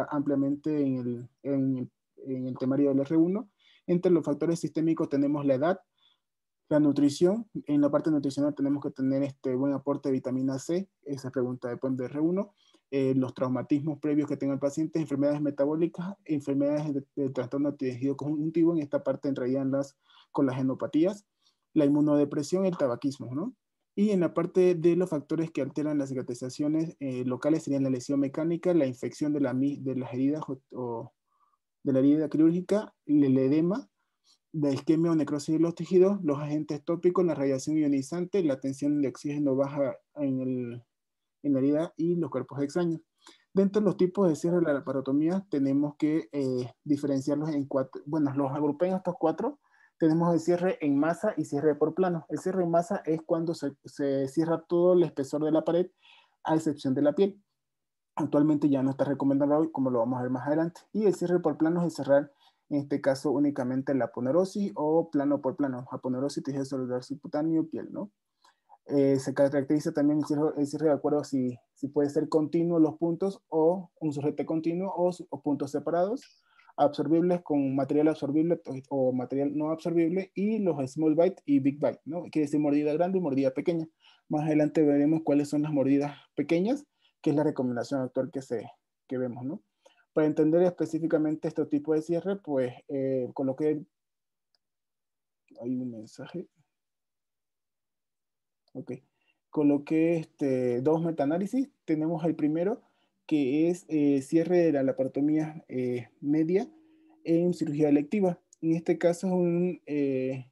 Ampliamente en el temario del R1. Entre los factores sistémicos tenemos la edad, la nutrición. En la parte nutricional tenemos que tener buen aporte de vitamina C, esa pregunta depende de R1, los traumatismos previos que tenga el paciente, enfermedades metabólicas, enfermedades de trastorno de tejido conjuntivo, en esta parte entrarían las colagenopatías, la inmunodepresión y el tabaquismo, ¿no? Y en la parte de los factores que alteran las cicatrizaciones locales serían la lesión mecánica, la infección de las heridas o de la herida quirúrgica, el edema, la isquemia o necrosis de los tejidos, los agentes tópicos, la radiación ionizante, la tensión de oxígeno baja en la herida y los cuerpos extraños. Dentro de los tipos de cierre de la laparotomía tenemos que diferenciarlos en cuatro, bueno, los agrupé en estos cuatro. Tenemos el cierre en masa y cierre por plano. El cierre en masa es cuando se cierra todo el espesor de la pared, a excepción de la piel. Actualmente ya no está recomendado hoy, como lo vamos a ver más adelante. Y el cierre por plano es cerrar, en este caso, únicamente la aponerosis o plano por plano. Aponerosis, tejido celular subcutáneo, piel, ¿no? Se caracteriza también el cierre de acuerdo si puede ser continuo los puntos o un sujete continuo o puntos separados, absorbibles con material absorbible o material no absorbible, y los small bite y big bite, ¿no? Quiere decir mordida grande y mordida pequeña. Más adelante veremos cuáles son las mordidas pequeñas, que es la recomendación actual que vemos, ¿no? Para entender específicamente este tipo de cierre, pues coloqué, hay un mensaje. Ok. Coloqué dos metaanálisis. Tenemos el primero, que es cierre de la laparotomía media en cirugía electiva. En este caso es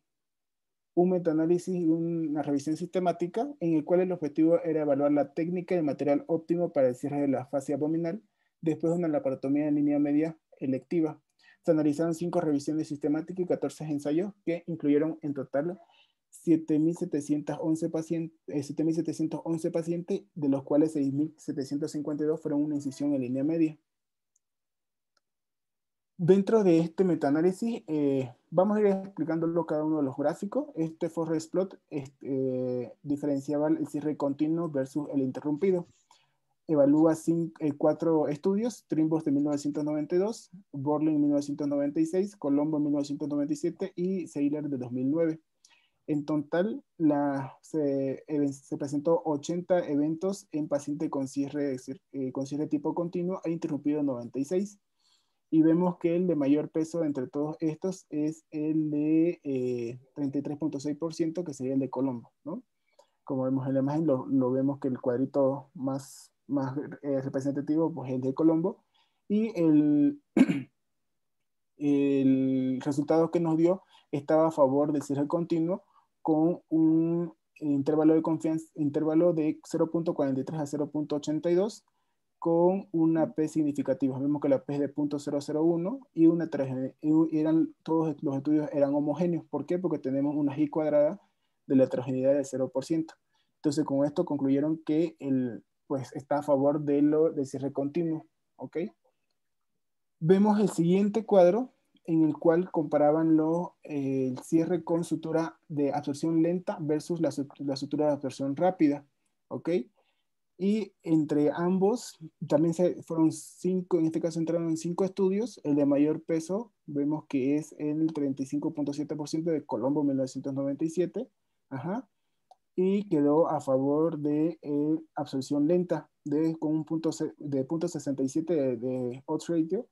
un metaanálisis, una revisión sistemática, en el cual el objetivo era evaluar la técnica y el material óptimo para el cierre de la fascia abdominal después de una laparotomía en línea media electiva. Se analizaron 5 revisiones sistemáticas y 14 ensayos que incluyeron en total 7.711 pacientes, de los cuales 6.752 fueron una incisión en línea media. Dentro de este metaanálisis, vamos a ir explicándolo cada uno de los gráficos. Este forest plot diferenciaba el cierre continuo versus el interrumpido. Evalúa 4 estudios: Trimbos de 1992, Borlin en 1996, Colombo en 1997 y Seiler de 2009. En total, se presentó 80 eventos en paciente con cierre tipo continuo e interrumpido 96. Y vemos que el de mayor peso entre todos estos es el de 33.6%, que sería el de Colombo, ¿no? Como vemos en la imagen, lo vemos que el cuadrito más representativo pues, es el de Colombo. Y el resultado que nos dio estaba a favor del cierre continuo, con un intervalo de confianza, intervalo de 0.43 a 0.82, con una P significativa. Vemos que la P es de 0.001 y todos los estudios eran homogéneos. ¿Por qué? Porque tenemos una I cuadrada de la heterogeneidad del 0%. Entonces, con esto concluyeron que pues, está a favor del cierre continuo. ¿Ok? Vemos el siguiente cuadro, en el cual comparaban el cierre con sutura de absorción lenta versus la sutura de absorción rápida. ¿Ok? Y entre ambos, también fueron 5, en este caso entraron en 5 estudios. El de mayor peso, vemos que es el 35.7% de Colombo 1997. Ajá. Y quedó a favor de absorción lenta, con un punto de 0.67 de odds ratio,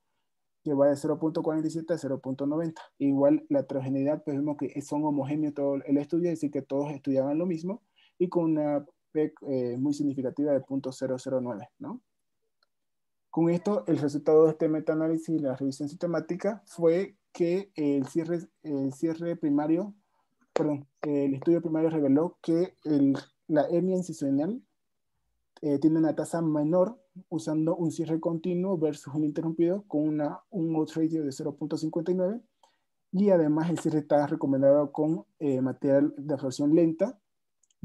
que va de 0.47 a 0.90. Igual la heterogeneidad, pues vemos que son homogéneos todo el estudio, es decir, que todos estudiaban lo mismo, y con una P muy significativa de 0.009, ¿no? Con esto, el resultado de este metaanálisis y la revisión sistemática fue que el estudio primario reveló que la hernia incisional tiene una tasa menor usando un cierre continuo versus un interrumpido con un odds ratio de 0.59, y además el cierre está recomendado con material de absorción lenta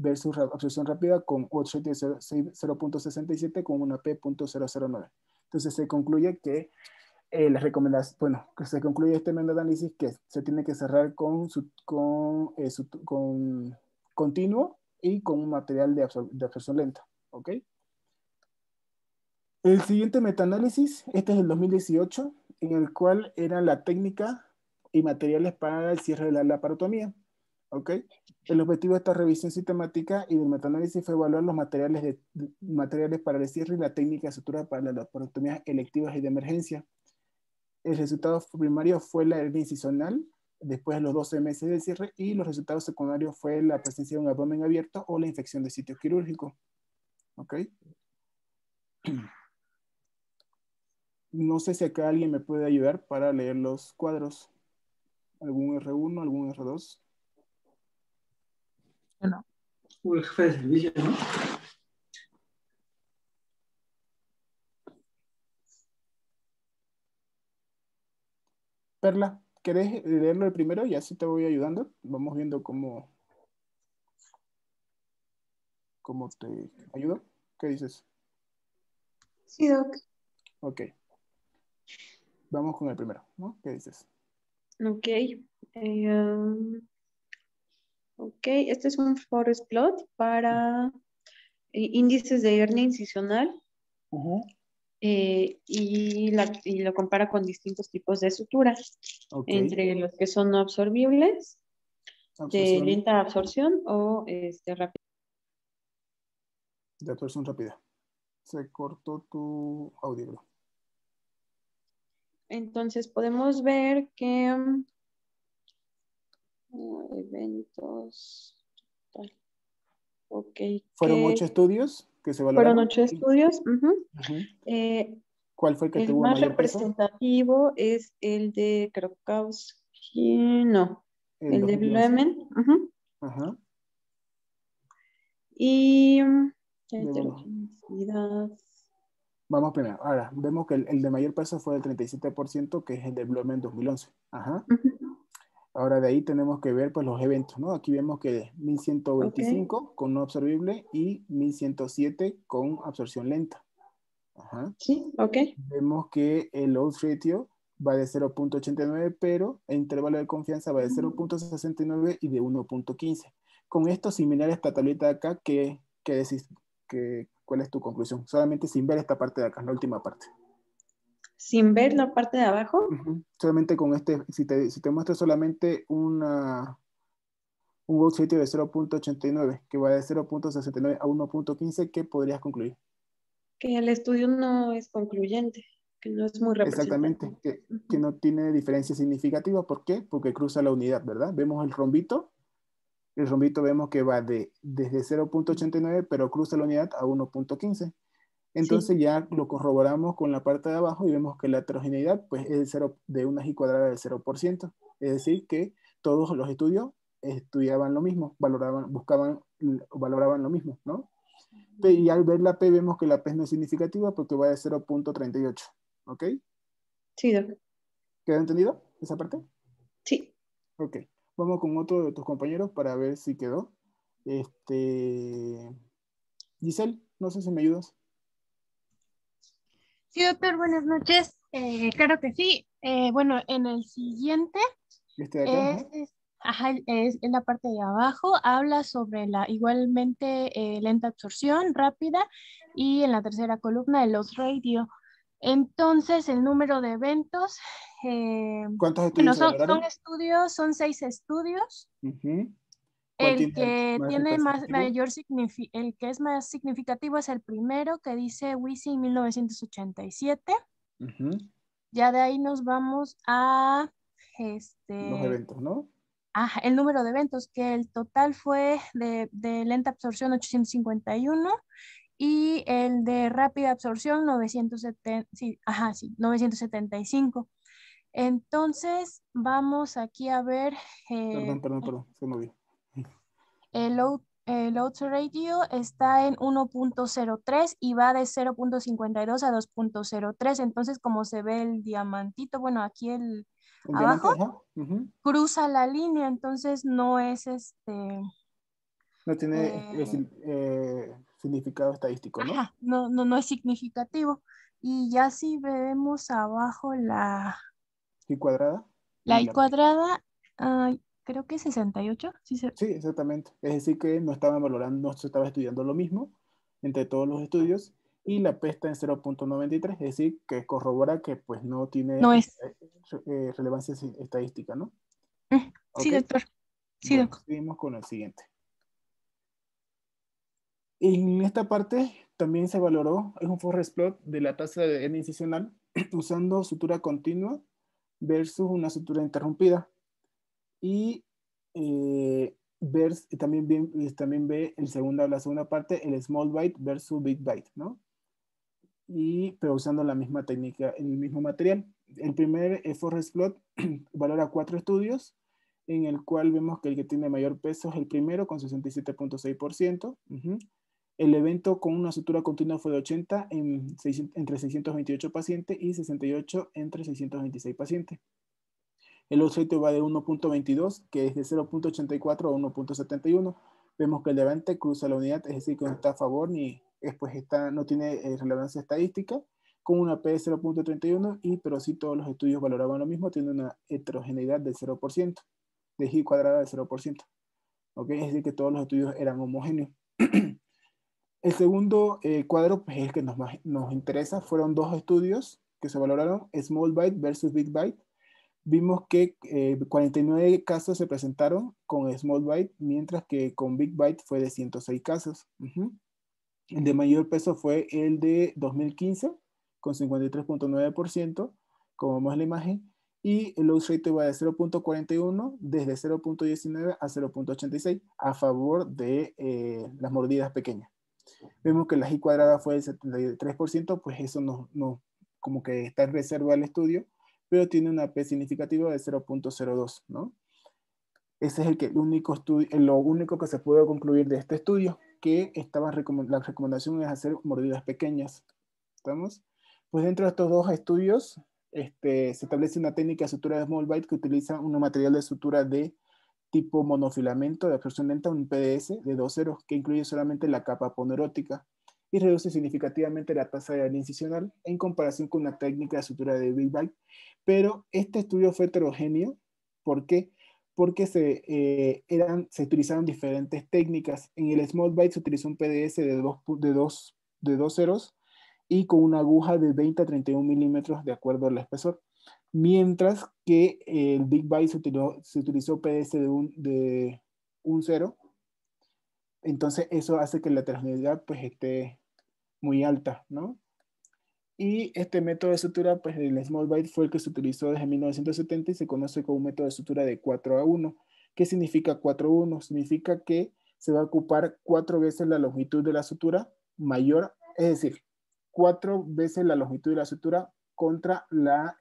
versus absorción rápida con odds ratio de 0.67 con una P.009. Entonces se concluye que se concluye este metaanálisis que se tiene que cerrar con continuo y con un material de absorción lenta. ¿Ok? El siguiente metaanálisis, este es el 2018, en el cual era la técnica y materiales para el cierre de la laparotomía. ¿Ok? El objetivo de esta revisión sistemática y del metaanálisis fue evaluar los materiales para el cierre y la técnica de sutura para las laparotomías electivas y de emergencia. El resultado primario fue la hernia incisional después de los 12 meses de cierre, y los resultados secundarios fue la presencia de un abdomen abierto o la infección de sitio quirúrgico. ¿Ok? No sé si acá alguien me puede ayudar para leer los cuadros. ¿Algún R1, algún R2? No. El jefe de servicio, ¿no? Perla, ¿querés leerlo el primero? Y así te voy ayudando. Vamos viendo cómo te ayudo. ¿Qué dices? Sí, Doc. Ok. Vamos con el primero, ¿no? ¿Qué dices? Ok. Ok, este es un forest plot para índices de hernia incisional y lo compara con distintos tipos de suturas, Ok. entre los que son no absorbibles, de Absorción, lenta absorción o rápida. de absorción rápida. Se cortó tu audio, bro. Entonces podemos ver que eventos, tal, ok, Fueron que 8 estudios que se fueron valoraron. 8 estudios. Ujú. Eh, ¿Cuál fue el que el tuvo más mayor peso? representativo es el de Krokowski, no, El el de 2011. Blemen. Ajá. Y Bueno, heterogeneidad. vamos primero. Ahora, vemos que el de mayor peso fue el 37%, que es el de Blomen 2011. Ajá. Ujú. Ahora de ahí tenemos que ver pues los eventos, ¿no? Aquí vemos que Ok, 1125 con no absorbible y 1107 con absorción lenta. Ajá. sí, ok. Vemos que el odds ratio va de 0.89, pero el intervalo de confianza va de 0.69 y de 1.15. Con esto, similar a esta tablita de acá, ¿qué decís? ¿Cuál es tu conclusión? Solamente sin ver esta parte de acá, la última parte. Sin ver la parte de abajo, Solamente con este, si te muestro solamente un odds ratio de 0.89, que va de 0.69 a 1.15, ¿qué podrías concluir? que el estudio no es concluyente, que no es muy Exactamente, representativo. que no tiene diferencia significativa. ¿Por qué? Porque cruza la unidad, ¿verdad? Vemos el rombito vemos que va desde 0.89, pero cruza la unidad a 1.15. Sí, Entonces ya lo corroboramos con la parte de abajo y vemos que la heterogeneidad pues, es de una y cuadrada del 0%. Es decir, que todos los estudios estudiaban lo mismo, valoraban lo mismo, ¿no? Y al ver la P vemos que la P no es significativa porque va de 0.38. ¿Ok? sí, Doc. ¿Quedó entendido esa parte? Sí. Ok. Vamos con otro de tus compañeros para ver si quedó. Giselle, no sé si me ayudas. Sí, doctor, buenas noches. Claro que sí. Bueno, en el siguiente Este de acá. Ajá. ajá, es en la parte de abajo, habla sobre la igualmente lenta absorción rápida y en la tercera columna el loss radio. Entonces, el número de eventos, ¿Cuántos bueno, estudios se son valoraron? estudios, son 6 estudios. Ujú. ¿Cuál El tiene que más tiene representativo? el que es más significativo es el primero que dice WISI 1987. Ujú. Ya de ahí nos vamos a Los eventos, ¿no? el número de eventos, que el total fue de lenta absorción 851 y el de rápida absorción 970, sí, 975. Entonces, vamos aquí a ver Perdón, eh, perdón, perdón, se movió. el load ratio está en 1.03 y va de 0.52 a 2.03. Entonces, como se ve el diamantito, bueno, aquí ¿El diamante? abajo, Ajá. Ujú. cruza la línea, entonces no es No tiene eh, significado estadístico, ¿no? no es significativo. Y ya si vemos abajo Y cuadrada la y I la P. cuadrada, ay, creo que 68. Sí, Sí, exactamente. Es decir, que no estaban valorando, no se estaba estudiando lo mismo entre todos los estudios y la P está en 0.93, es decir, que corrobora que pues no tiene no es. relevancia estadística, ¿no? Sí, ¿Ok? doctor. Sí, Bueno, doctor. seguimos con el siguiente. En esta parte también se valoró, es un forest plot de la tasa de hernia incisional usando sutura continua versus una sutura interrumpida. Y también ve la segunda parte, el small bite versus big bite, ¿no? Pero usando la misma técnica, el mismo material. El primer forest plot valora 4 estudios, en el cual vemos que el que tiene mayor peso es el primero, con 67.6%. El evento con una sutura continua fue de 80 entre 628 pacientes y 68 entre 626 pacientes. El odds va de 1.22, que es de 0.84 a 1.71. Vemos que el levante cruza la unidad, es decir, que no está a favor ni pues no tiene relevancia estadística, con una P de 0.31, pero sí todos los estudios valoraban lo mismo, tiene una heterogeneidad del 0%, de G cuadrada de 0%. ¿Ok? Es decir, que todos los estudios eran homogéneos. El segundo cuadro, pues, es el que nos interesa. Fueron 2 estudios que se valoraron, Small Bite versus Big Bite. Vimos que 49 casos se presentaron con Small Bite, mientras que con Big Bite fue de 106 casos. El de mayor peso fue el de 2015, con 53.9%, como vemos en la imagen, y el loss rate va de 0.41 desde 0.19 a 0.86 a favor de las mordidas pequeñas. Vemos que la G cuadrada fue del 73%, pues eso no como que está en reserva del estudio, pero tiene una P significativa de 0.02, ¿no? Ese es lo único que se puede concluir de este estudio, que la recomendación es hacer mordidas pequeñas. ¿Estamos? Pues dentro de estos 2 estudios, se establece una técnica de sutura de small bite que utiliza un material de sutura de tipo monofilamento de absorción lenta, un PDS de 2 ceros, que incluye solamente la capa ponerótica y reduce significativamente la tasa de hernia incisional en comparación con una técnica de sutura de Big Bite. Pero este estudio fue heterogéneo. ¿Por qué? Porque se utilizaron diferentes técnicas. En el Small Bite se utilizó un PDS de dos ceros y con una aguja de 20 a 31 milímetros de acuerdo al espesor. Mientras que el Big Bite se utilizó PDS de un cero. Entonces eso hace que la heterogeneidad pues esté muy alta, ¿no? Y este método de sutura, pues el Small Bite fue el que se utilizó desde 1970 y se conoce como un método de sutura de 4-1. ¿Qué significa 4-1? Significa que se va a ocupar 4 veces la longitud de la sutura mayor, es decir, 4 veces la longitud de la sutura contra la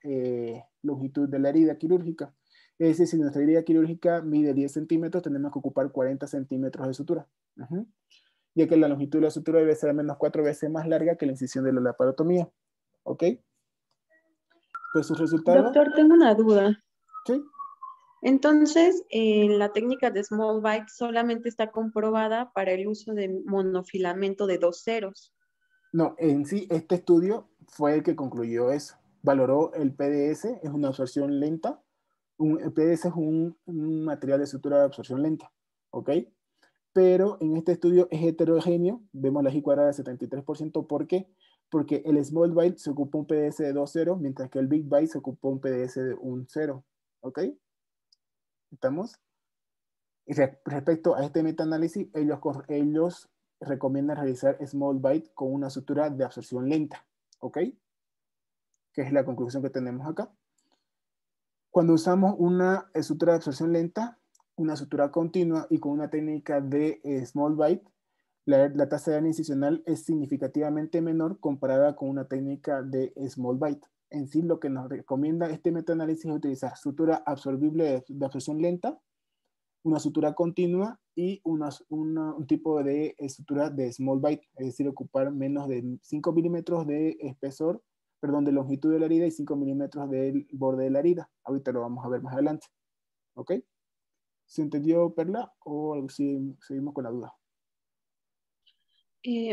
longitud de la herida quirúrgica. Es decir, si nuestra herida quirúrgica mide 10 centímetros, tenemos que ocupar 40 centímetros de sutura. Ya que la longitud de la sutura debe ser al menos 4 veces más larga que la incisión de la laparotomía. ¿Ok? Pues sus resultados. Doctor, tengo una duda. Sí. Entonces, la técnica de small bite solamente está comprobada para el uso de monofilamento de 2 ceros. No, en sí, este estudio fue el que concluyó eso. Valoró el PDS, es una absorción lenta. El PDS es un material de sutura de absorción lenta. ¿Ok? Pero en este estudio es heterogéneo. Vemos la G cuadrada de 73%. ¿Por qué? Porque el small bite se ocupó un PDS de 2 ceros, mientras que el big bite se ocupó un PDS de 1 cero. ¿Ok? ¿Estamos? Y respecto a este metaanálisis, ellos recomiendan realizar small bite con una sutura de absorción lenta. ¿Ok? Que es la conclusión que tenemos acá. Cuando usamos una sutura de absorción lenta, una sutura continua y con una técnica de small bite, la tasa de hernia incisional es significativamente menor comparada con una técnica de small bite. En sí, lo que nos recomienda este metaanálisis es utilizar sutura absorbible de absorción lenta, una sutura continua y un tipo de sutura de small bite, es decir, ocupar menos de 5 milímetros de espesor, perdón, de longitud de la herida y 5 milímetros del borde de la herida. Ahorita lo vamos a ver más adelante. ¿Ok? ¿Se entendió, Perla? ¿O seguimos con la duda?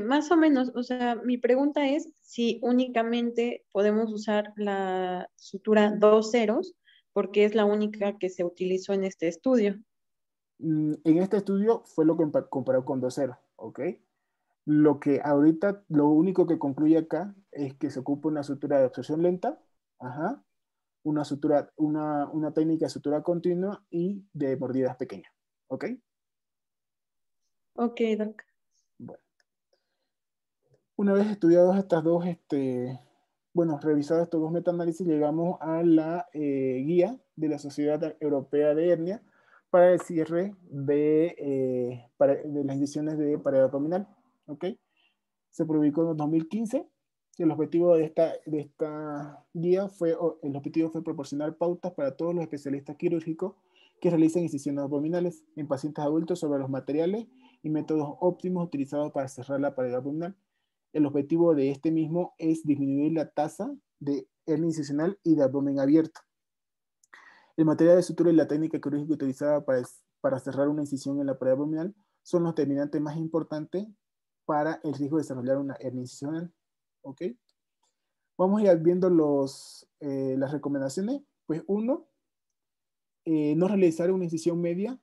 Más o menos, o sea, mi pregunta es si únicamente podemos usar la sutura 2 ceros porque es la única que se utilizó en este estudio. En este estudio fue lo que comparó con 2.0, ¿ok? Lo que ahorita, lo único que concluye acá es que se ocupa una sutura de absorción lenta, ajá, una técnica de sutura continua y de mordidas pequeñas, ¿ok? Ok, Doc. Bueno, una vez estudiados estas dos, revisados estos dos metaanálisis, llegamos a la guía de la Sociedad Europea de Hernia para el cierre de las incisiones de pared abdominal, ¿ok? Se publicó en 2015. El objetivo de esta guía el objetivo fue proporcionar pautas para todos los especialistas quirúrgicos que realizan incisiones abdominales en pacientes adultos sobre los materiales y métodos óptimos utilizados para cerrar la pared abdominal. El objetivo de este mismo es disminuir la tasa de hernia incisional y de abdomen abierto. El material de sutura y la técnica quirúrgica utilizada para cerrar una incisión en la pared abdominal son los determinantes más importantes para el riesgo de desarrollar una hernia incisional. ¿Ok? Vamos a ir viendo las recomendaciones. Pues uno, no realizar una incisión media.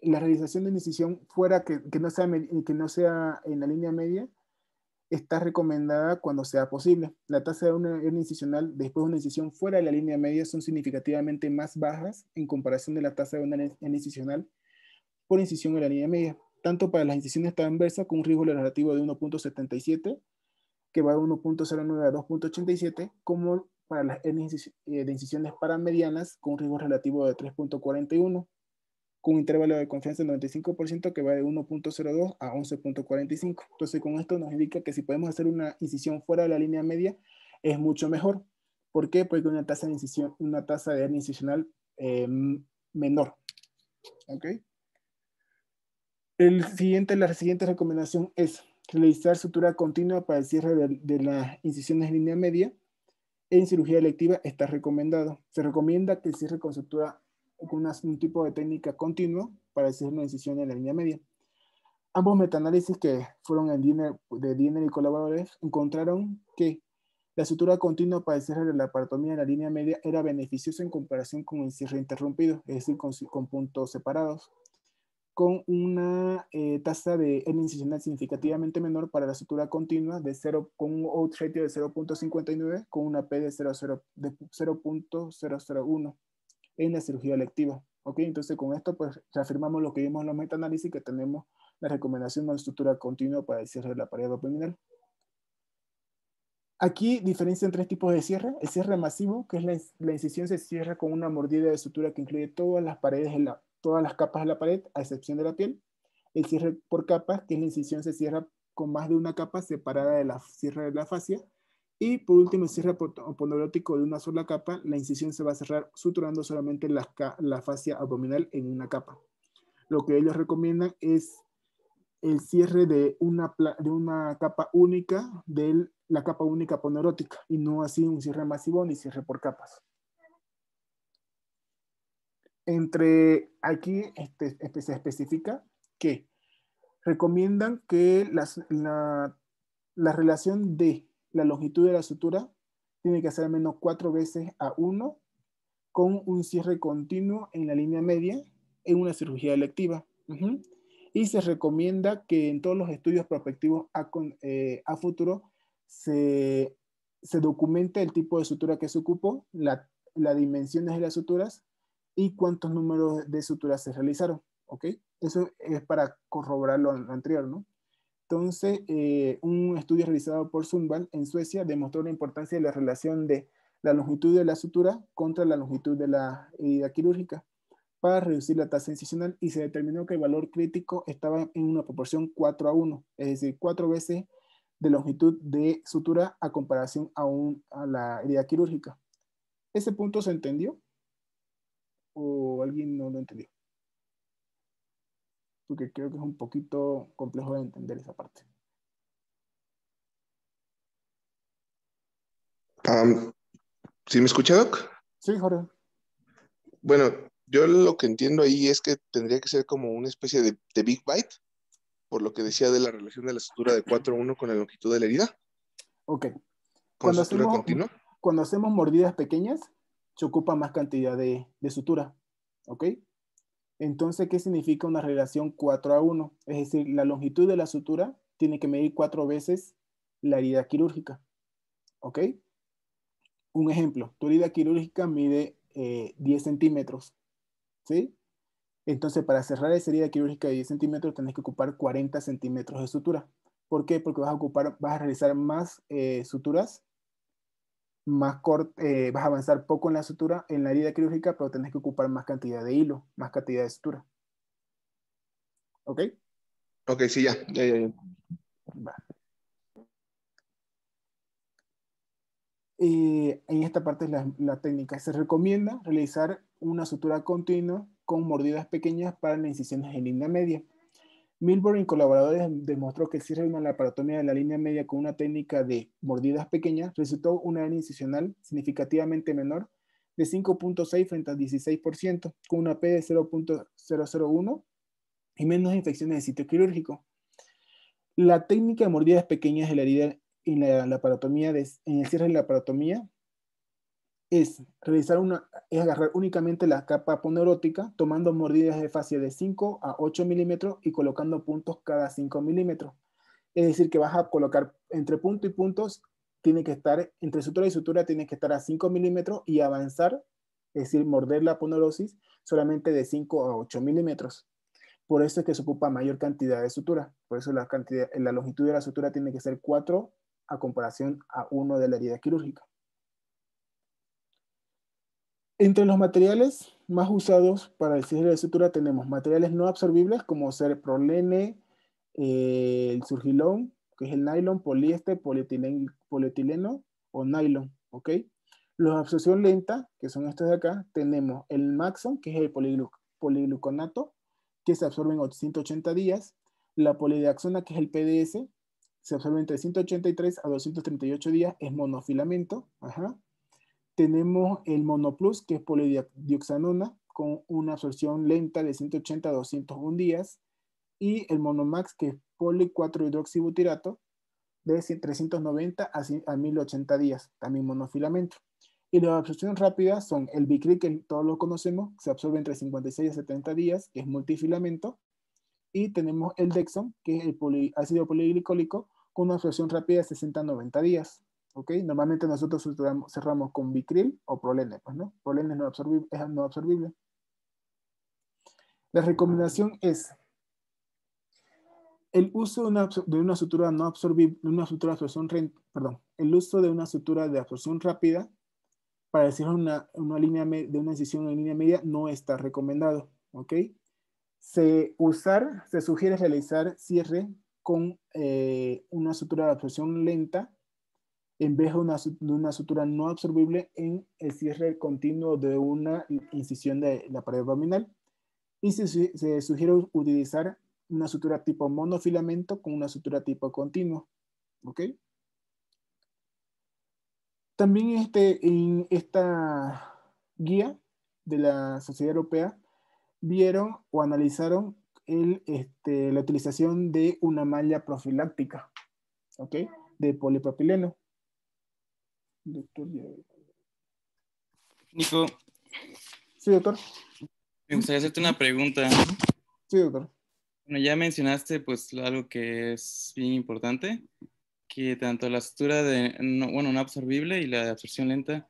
La realización de una incisión fuera que no sea en la línea media está recomendada cuando sea posible. La tasa de una hernia incisional después de una incisión fuera de la línea media son significativamente más bajas en comparación de la tasa de una hernia incisional por incisión en la línea media, tanto para las incisiones transversas con un riesgo relativo de 1.77, que va de 1.09 a 2.87, como para las hernias de incisiones paramedianas con un riesgo relativo de 3.41, con un intervalo de confianza del 95% que va de 1.02 a 11.45. Entonces, con esto nos indica que si podemos hacer una incisión fuera de la línea media, es mucho mejor. ¿Por qué? Porque una tasa de hernia incisional menor. ¿Ok? La siguiente recomendación es realizar sutura continua para el cierre de las incisiones en línea media. En cirugía electiva está recomendado. Se recomienda que el cierre con sutura con un tipo de técnica continua para hacer una incisión en la línea media. Ambos metaanálisis que fueron de Diener y colaboradores encontraron que la sutura continua para el cierre de la laparotomía en la línea media era beneficiosa en comparación con el cierre interrumpido, es decir, con puntos separados, con una tasa de hernia incisional significativamente menor para la sutura continua con un odds ratio de 0.59 con una P de 0.001 en la cirugía electiva. ¿Ok? Entonces con esto pues reafirmamos lo que vimos en los metaanálisis, que tenemos la recomendación de una sutura continua para el cierre de la pared abdominal. Aquí diferencian tres tipos de cierre. El cierre masivo, que es la incisión se cierra con una mordida de sutura que incluye todas las capas de la pared, a excepción de la piel. El cierre por capas, que es la incisión se cierra con más de una capa separada de la cierre de la fascia. Y por último, el cierre poneurótico de una sola capa, la incisión se va a cerrar suturando solamente la fascia abdominal en una capa. Lo que ellos recomiendan es el cierre de una capa única, la capa única poneurótica, y no así un cierre masivo ni cierre por capas. Aquí se especifica que recomiendan que la relación de la longitud de la sutura tiene que ser al menos 4 veces a 1 con un cierre continuo en la línea media en una cirugía electiva. Y se recomienda que en todos los estudios prospectivos a futuro se documente el tipo de sutura que se ocupó, las dimensiones de las suturas y cuántos números de suturas se realizaron. ¿Ok? Eso es para corroborar lo anterior, ¿no? Entonces, un estudio realizado por Sundvall en Suecia demostró la importancia de la relación de la longitud de la sutura contra la longitud de la herida quirúrgica para reducir la tasa incisional, y se determinó que el valor crítico estaba en una proporción 4 a 1, es decir, 4 veces de longitud de sutura a comparación a la herida quirúrgica. ¿Ese punto se entendió? ¿O alguien no lo entendió? Porque creo que es un poquito complejo de entender esa parte. ¿Sí me escucha, Doc? Sí, Jorge. Bueno, yo lo que entiendo ahí es que tendría que ser como una especie de Big Bite, por lo que decía de la relación de la sutura de 4 a 1 con la longitud de la herida. Ok. ¿Con sutura continua? Cuando hacemos mordidas pequeñas, se ocupa más cantidad de sutura, ¿ok? Entonces, ¿qué significa una relación 4:1? Es decir, la longitud de la sutura tiene que medir 4 veces la herida quirúrgica, ¿ok? Un ejemplo, tu herida quirúrgica mide 10 centímetros, ¿sí? Entonces, para cerrar esa herida quirúrgica de 10 centímetros, tenés que ocupar 40 centímetros de sutura. ¿Por qué? Porque vas a realizar más suturas, vas a avanzar poco en la sutura, en la herida quirúrgica, pero tenés que ocupar más cantidad de hilo, más cantidad de sutura. ¿Ok? Ok, sí, ya. Va. En esta parte es la técnica. Se recomienda realizar una sutura continua con mordidas pequeñas para las incisiones en línea media. Milburn y colaboradores demostró que el cierre de una laparotomía de la línea media con una técnica de mordidas pequeñas resultó una hernia incisional significativamente menor de 5.6 frente al 16%, con una P de 0.001 y menos infecciones de sitio quirúrgico. La técnica de mordidas pequeñas de la herida en la laparotomía, en el cierre de la laparotomía, es agarrar únicamente la capa aponeurótica, tomando mordidas de fascia de 5 a 8 milímetros y colocando puntos cada 5 milímetros. Es decir, que vas a colocar entre punto y puntos, tiene que estar, entre sutura y sutura, tiene que estar a 5 milímetros y avanzar, es decir, morder la aponeurosis solamente de 5 a 8 milímetros. Por eso es que se ocupa mayor cantidad de sutura. Por eso la longitud de la sutura tiene que ser 4 a comparación a 1 de la herida quirúrgica. Entre los materiales más usados para el cierre de sutura tenemos materiales no absorbibles como ser prolene, el surgilón, que es el nylon, poliéster, polietileno o nylon, ¿ok? Los de absorción lenta, que son estos de acá, tenemos el Maxon, que es el poligluconato, que se absorbe en 180 días, la polidaxona, que es el PDS, se absorbe entre 183 a 238 días, es monofilamento, ajá. Tenemos el Monoplus, que es polidioxanona, con una absorción lenta de 180 a 201 días, y el Monomax, que es poli 4-hidroxibutirato, de 390 a 1080 días, también monofilamento. Y las absorciones rápidas son el Bicril, que todos lo conocemos, se absorbe entre 56 a 70 días, que es multifilamento, y tenemos el Dexon, que es el ácido poliglicólico, con una absorción rápida de 60 a 90 días. ¿Ok? Normalmente nosotros cerramos con Bicril o Prolene, pues, ¿no? Prolene es no absorbible. La recomendación es el uso de una sutura no absorbible, el uso de una sutura de absorción rápida para decir una incisión en línea media no está recomendado, ¿ok? Se sugiere realizar cierre con una sutura de absorción lenta en vez de una sutura no absorbible en el cierre continuo de una incisión de la pared abdominal. Y se sugiere utilizar una sutura tipo monofilamento con una sutura tipo continuo. ¿Ok? También en esta guía de la Sociedad Europea vieron o analizaron la utilización de una malla profiláctica, ¿ok? De polipropileno. Doctor, Nico, sí, doctor. me gustaría hacerte una pregunta. Sí, doctor. Bueno, ya mencionaste pues algo que es bien importante, que tanto la sutura no absorbible y la de absorción lenta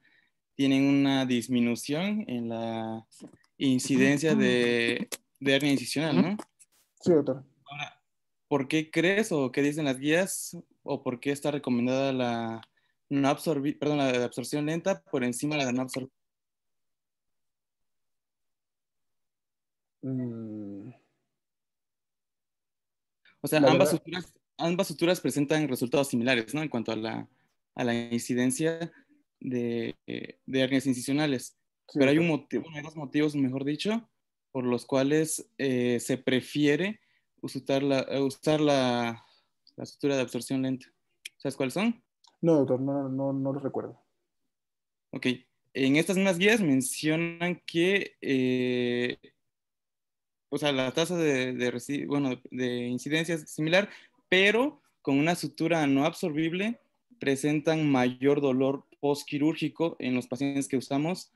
tienen una disminución en la incidencia de hernia incisional, ¿no? Sí, doctor. Ahora, ¿por qué crees o qué dicen las guías o por qué está recomendada la de absorción lenta por encima de la no absorbible? O sea, La verdad, ambas suturas presentan resultados similares, ¿no? En cuanto a la incidencia de hernias incisionales. sí, Pero hay doctor. hay dos motivos, mejor dicho, por los cuales se prefiere usar la sutura de absorción lenta. ¿Sabes cuáles son? No, doctor, no lo recuerdo. Ok. En estas mismas guías mencionan que, o sea, la tasa de incidencia es similar, pero con una sutura no absorbible presentan mayor dolor postquirúrgico en los pacientes que usamos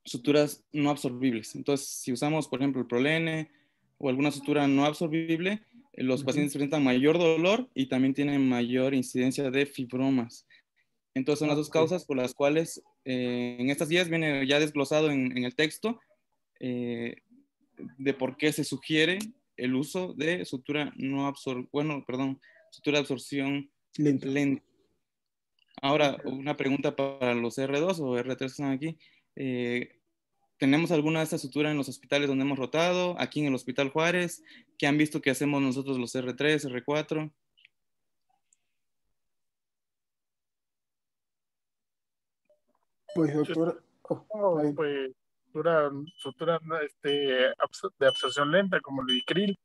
suturas no absorbibles. Entonces, si usamos, por ejemplo, el prolene o alguna sutura no absorbible, los pacientes presentan mayor dolor y también tienen mayor incidencia de fibromas. Entonces, son las dos causas por las cuales en estas guías viene ya desglosado en el texto de por qué se sugiere el uso de sutura sutura de absorción lenta. Ahora, una pregunta para los R2 o R3 que están aquí. ¿Tenemos alguna de estas suturas en los hospitales donde hemos rotado? Aquí en el Hospital Juárez, ¿qué han visto que hacemos nosotros los R3, R4? Pues doctor, Pues sutura de absorción lenta como el Vicril.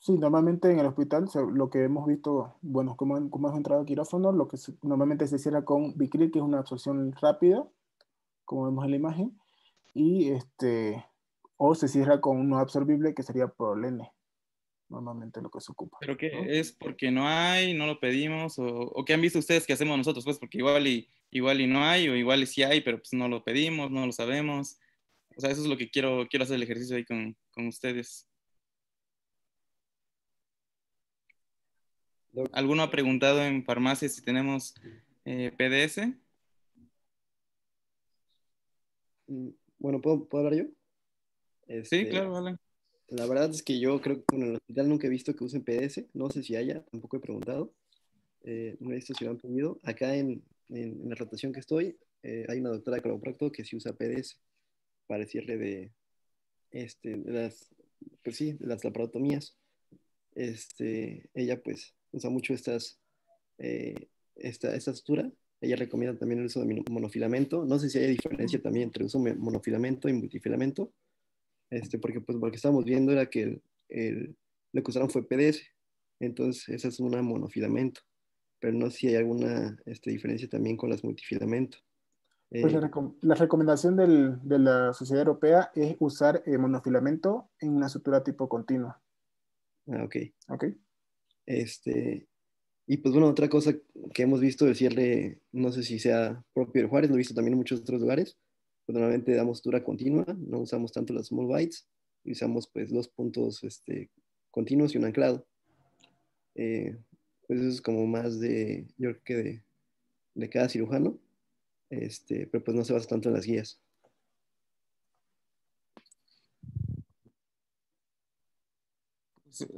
sí, normalmente en el hospital lo que hemos visto, bueno, como hemos entrado a quirófano, lo que normalmente se cierra con Vicril, que es una absorción rápida, como vemos en la imagen, y o se cierra con un no absorbible, que sería Prolene, normalmente lo que se ocupa. ¿Pero qué? ¿No? ¿Es porque no hay, no lo pedimos? ¿O qué han visto ustedes que hacemos nosotros? Pues porque igual y no hay, o igual y sí hay, pero pues no lo pedimos, no lo sabemos. O sea, eso es lo que quiero hacer el ejercicio ahí con ustedes. ¿Alguno ha preguntado en farmacia si tenemos PDS? Bueno, ¿puedo hablar yo? Sí, claro, vale. La verdad es que yo creo que en el hospital nunca he visto que usen PDS, no sé si haya, tampoco he preguntado, no he visto si lo han pedido. Acá en la rotación que estoy, hay una doctora de coloprocto que sí usa PDS para el cierre de las, pues sí, de las laparotomías. Ella pues usa mucho esta sutura. Ella recomienda también el uso de monofilamento. No sé si hay diferencia también entre uso monofilamento y multifilamento, porque pues lo que estábamos viendo era que lo que usaron fue PDS, entonces esa es una monofilamento, pero no sé si hay alguna diferencia también con las multifilamento. Pues la recomendación de la Sociedad Europea es usar monofilamento en una sutura tipo continua. Ok. Ok. Y pues bueno, otra cosa que hemos visto del cierre, no sé si sea propio de Juárez, lo he visto también en muchos otros lugares, pues normalmente damos sutura continua, no usamos tanto las small bites, usamos pues dos puntos continuos y un anclado. Pues eso es como más yo creo que de cada cirujano, pero pues no se basa tanto en las guías.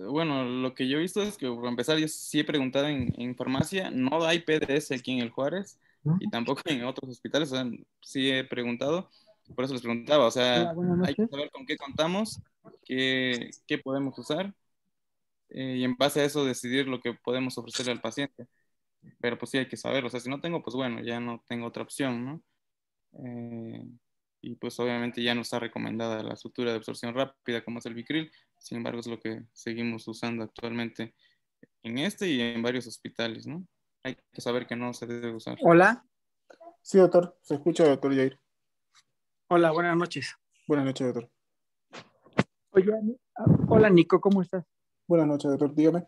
Bueno, lo que yo he visto es que, por empezar, yo sí he preguntado en farmacia, no hay PDS aquí en el Juárez y tampoco en otros hospitales, o sea, sí he preguntado, por eso les preguntaba, o sea, hay que saber con qué contamos, qué podemos usar y en base a eso decidir lo que podemos ofrecerle al paciente. Pero pues sí hay que saberlo, o sea, si no tengo, pues bueno, ya no tengo otra opción, ¿no? Y pues obviamente ya no está recomendada la sutura de absorción rápida como es el Vicril, sin embargo es lo que seguimos usando actualmente en este y en varios hospitales, ¿no? Hay que saber que no se debe usar. Hola. Sí, doctor, se escucha, doctor Jair. Hola, buenas noches. Buenas noches, doctor. Oye, hola Nico, ¿cómo estás? Buenas noches, doctor, dígame.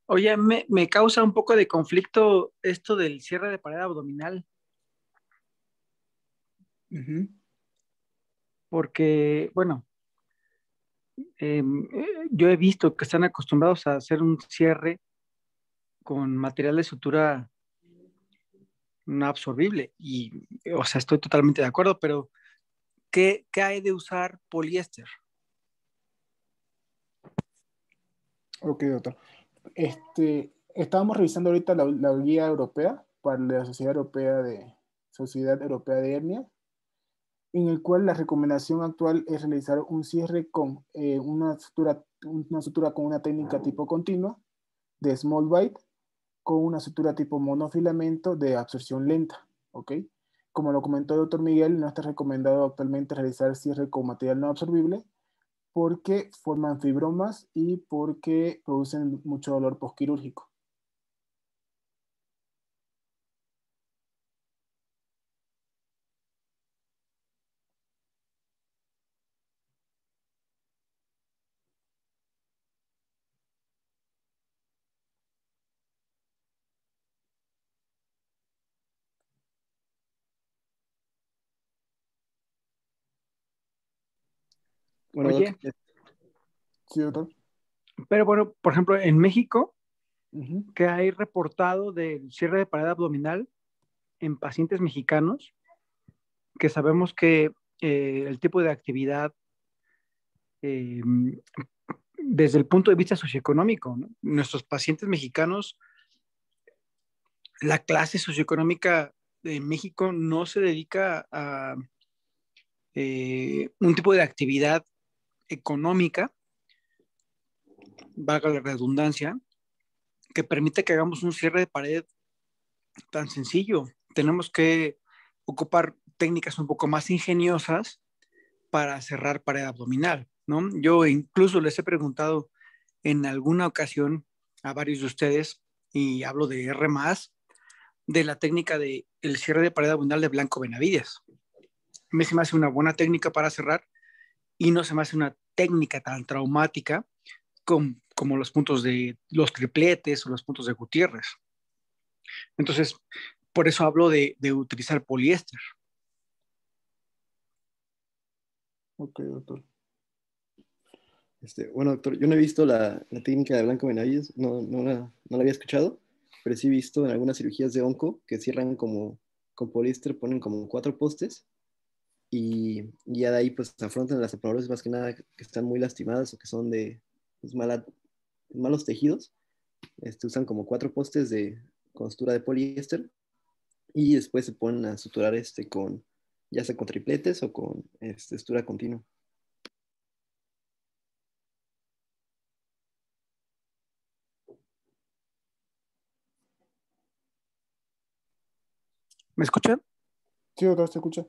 Oye, me causa un poco de conflicto esto del cierre de pared abdominal. Porque, bueno, yo he visto que están acostumbrados a hacer un cierre con material de sutura no absorbible. Y, o sea, estoy totalmente de acuerdo, pero ¿qué hay de usar poliéster? Ok, doctor. Estábamos revisando ahorita la guía europea para la Sociedad Europea de Hernia, en el cual la recomendación actual es realizar un cierre con una sutura con una técnica tipo continua de small bite con una sutura tipo monofilamento de absorción lenta, ¿ok? Como lo comentó el doctor Miguel, no está recomendado actualmente realizar cierre con material no absorbible porque forman fibromas y porque producen mucho dolor postquirúrgico. Bueno, Oye, Sí, doctor. pero bueno, por ejemplo, en México, Ujú. que hay reportado del cierre de pared abdominal en pacientes mexicanos, que sabemos que el tipo de actividad eh, desde el punto de vista socioeconómico, ¿no? Nuestros pacientes mexicanos, la clase socioeconómica de México no se dedica a un tipo de actividad económica, valga la redundancia, que permite que hagamos un cierre de pared tan sencillo. Tenemos que ocupar técnicas un poco más ingeniosas para cerrar pared abdominal, ¿no? Yo incluso les he preguntado en alguna ocasión a varios de ustedes, y hablo de R+, de la técnica de el cierre de pared abdominal de Blanco Benavides. A mí se me hace una buena técnica para cerrar y no se me hace una técnica tan traumática como los puntos de los tripletes o los puntos de Gutiérrez. Entonces, por eso hablo de utilizar poliéster. Ok, doctor. Bueno, doctor, yo no he visto la técnica de Blanco Benavides, no la había escuchado, pero sí he visto en algunas cirugías de onco que cierran como con poliéster, ponen como 4 postes y ya de ahí pues afrontan las aponeurosis más que nada que están muy lastimadas o que son de pues, malos tejidos. Usan como 4 postes de costura de poliéster y después se ponen a suturar ya sea con tripletes o con sutura continua. ¿Me escuchan? Sí, doctor, se escucha.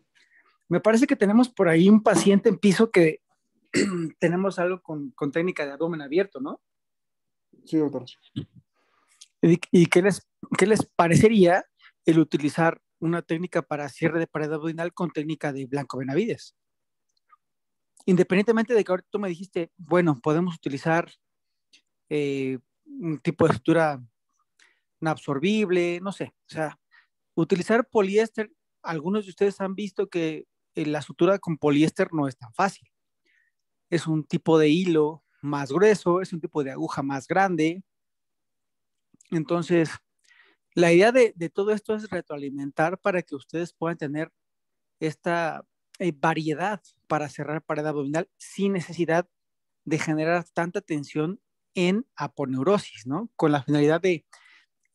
Me parece que tenemos por ahí un paciente en piso que tenemos algo con técnica de abdomen abierto, ¿no? Sí, doctor. ¿Y qué les parecería el utilizar una técnica para cierre de pared abdominal con técnica de Blanco Benavides? Independientemente de que ahorita tú me dijiste, bueno, podemos utilizar un tipo de sutura absorbible, no sé, o sea, utilizar poliéster, algunos de ustedes han visto que la sutura con poliéster no es tan fácil. Es un tipo de hilo más grueso, es un tipo de aguja más grande. Entonces, la idea de todo esto es retroalimentar para que ustedes puedan tener esta variedad para cerrar pared abdominal sin necesidad de generar tanta tensión en aponeurosis, ¿no? Con la finalidad de,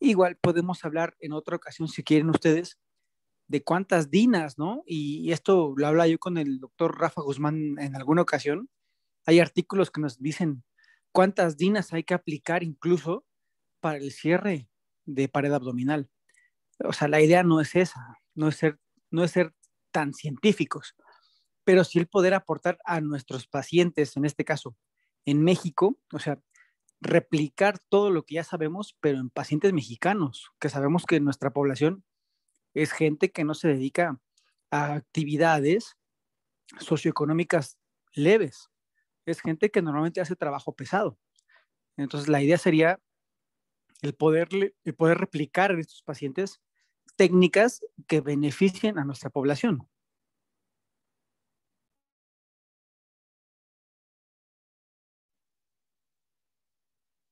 igual podemos hablar en otra ocasión, si quieren ustedes, de cuántas dinas, ¿no? Y esto lo habla yo con el doctor Rafa Guzmán en alguna ocasión. Hay artículos que nos dicen cuántas dinas hay que aplicar incluso para el cierre de pared abdominal. O sea, la idea no es esa, no es ser tan científicos, pero sí el poder aportar a nuestros pacientes, en este caso, en México, o sea, replicar todo lo que ya sabemos, pero en pacientes mexicanos, que sabemos que nuestra población es gente que no se dedica a actividades socioeconómicas leves, es gente que normalmente hace trabajo pesado. Entonces, la idea sería el poder replicar en estos pacientes técnicas que beneficien a nuestra población.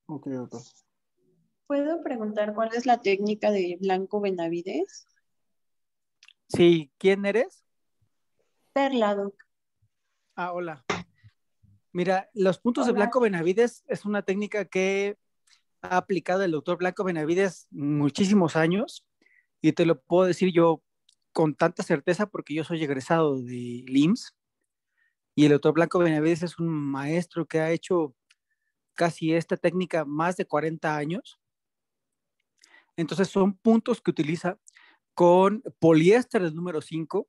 Ok, doctor. ¿Puedo preguntar cuál es la técnica de Blanco Benavides? Sí, ¿quién eres? Perla, doc. Ah, hola. Mira, los puntos de Hola. Blanco Benavides es una técnica que ha aplicado el doctor Blanco Benavides muchísimos años y te lo puedo decir yo con tanta certeza porque yo soy egresado de LIMS y el doctor Blanco Benavides es un maestro que ha hecho casi esta técnica más de 40 años. Entonces son puntos que utiliza con poliéster del número 5,